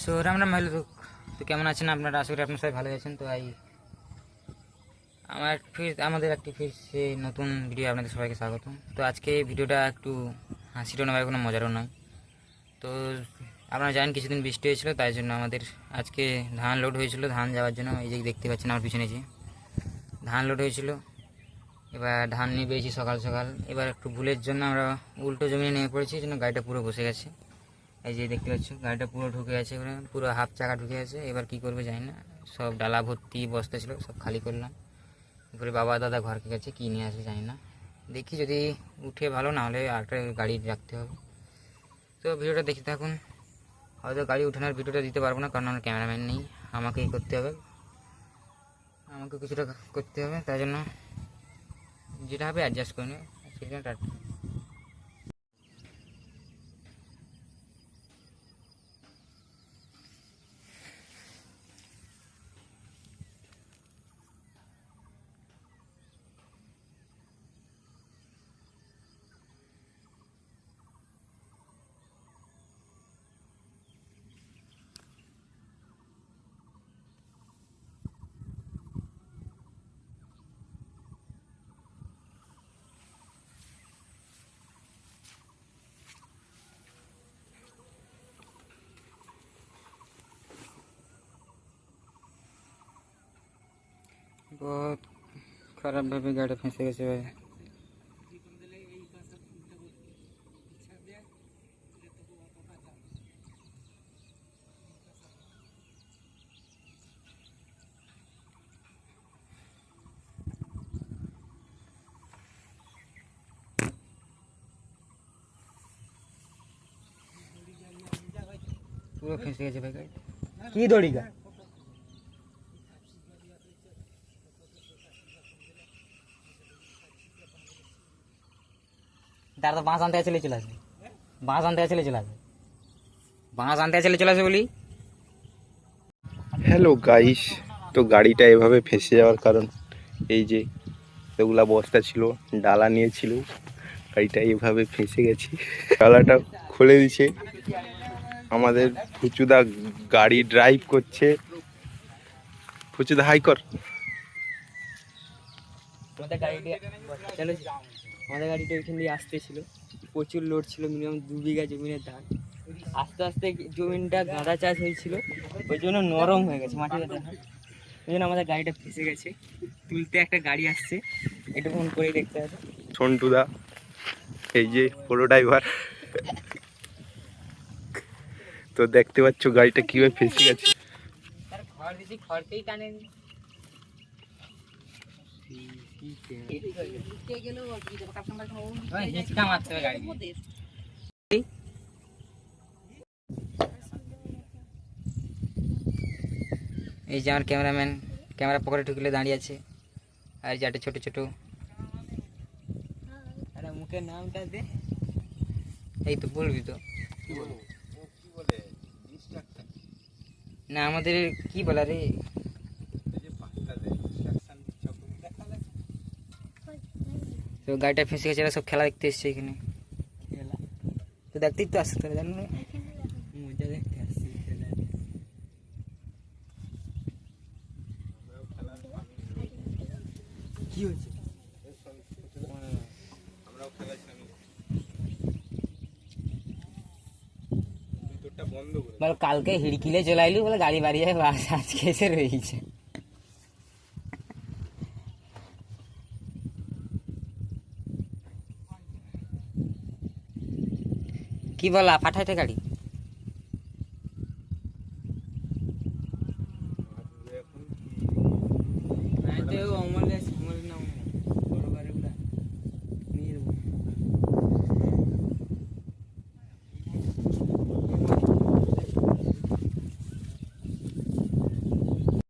So Ram Ram ভাই লোক, তো কেমন আছেন আপনারা? আশা করি আপনারা সবাই ভালো আছেন। তো আমাদের একটি সে নতুন ভিডিও আপনাদের সবাইকে স্বাগত। তো আজকে ভিডিওটা একটু হাসিরও নয়, কোনো মজারও নয়। তো আপনারা জানেন কিছুদিন বৃষ্টি হয়েছিল, তাই জন্য আমাদের আজকে ধান লোড হয়েছিল। ধান যাওয়ার জন্য এই যে দেখতে পাচ্ছেন আমার পিছনে যে ধান লোড হয়েছিল, এবার ধান নিয়ে পেয়েছি সকাল সকাল। এবার একটু ভুলের জন্য আমরা উল্টো জমিনে নেমে পড়েছি, এই জন্য গাড়িটা পুরো বসে গেছে। এই যে দেখতে পাচ্ছ গাড়িটা পুরো ঢুকে আছে, পুরো হাফ চাকা ঢুকে আছে। এবার কি করবে জানি না, সব ডালা ভর্তি বস্তা ছিল, সব খালি করলাম। এরপরে বাবা দাদা ঘরকে গেছে, কী নিয়ে আসে জানি না। দেখি যদি উঠে ভালো, না হলে আরেকটা গাড়ি রাখতে হবে। তো ভিডিওটা দেখতে থাকুন। হয়তো গাড়ি উঠানোর ভিডিওটা দিতে পারবো না, কারণ আমার ক্যামেরাম্যান নেই, আমাকেই করতে হবে, আমাকে কিছুটা করতে হবে। তাই জন্য যেটা হবে অ্যাডজাস্ট করে নেবে সেটা। बहुत खराब भावे गाड़ी फंसे गए भाई। पूरा फंसे गए भाई गाड़ी की दौड़ीगा। তার তো বাঁশ আনতে চলে চলে আসবে, বাঁশ আনতে চলে চলে আসবে, বাঁশ আনতে চলে আসবে বলি। হ্যালো গাইস, তো গাড়িটা এভাবে ফেঁসে যাওয়ার কারণ এই যে এগুলা বস্তা ছিল, ডালা নিয়েছিল, গাড়িটা এভাবে ফেঁসে গেছে। ডালাটা খুলে দিছে আমাদের ফুচুদা, গাড়ি ড্রাইভ করছে। ফুচুদা হাই কর। আমাদের গাড়িটা ওইখান দিয়ে আসতেছিল, প্রচুর লোড ছিল, মিনিমাম 2 বিঘা জমিনের ধান। আস্তে আস্তে জমিনটা গাঁদা চাষ হয়েছিল, ওই জন্য নরম হয়ে গেছে মাটিটা দেখা, ওই জন্য আমাদের গাড়িটা ফেসে গেছে। তুলতে একটা গাড়ি আসছে, এটা ফোন করে দেখতে হবে। সন্টুদা এই যে পুরো ড্রাইভার, তো দেখতে পাচ্ছ গাড়িটা কিভাবে ফেঁসে গেছে। খড় দিছি, খড়তেই টানে। এই যে আমার ক্যামেরাম্যান ক্যামেরা পকেটে ঢুকলে দাঁড়িয়ে আছে, আর যে একটা ছোট ছোট আরে মুখের নামটা দে। এই তো বলবি তো না, আমাদের কি বলা রে, তো গাড়িটা ফেঁসে গেছে। এরা সব খেলা দেখতে এসছে এখানে, খেলা তো দেখতেই তো আসছে, তোরা জানো না? মজা দেখতে আসছি খেলা। কি হচ্ছে? বলো কালকে হিড়কিলে চলে আইলু, বলে গাড়ি বাড়ি যায়, বাস আজকে এসে রয়েছে। কি বলা পাঠাইতে গাড়ি? অমলের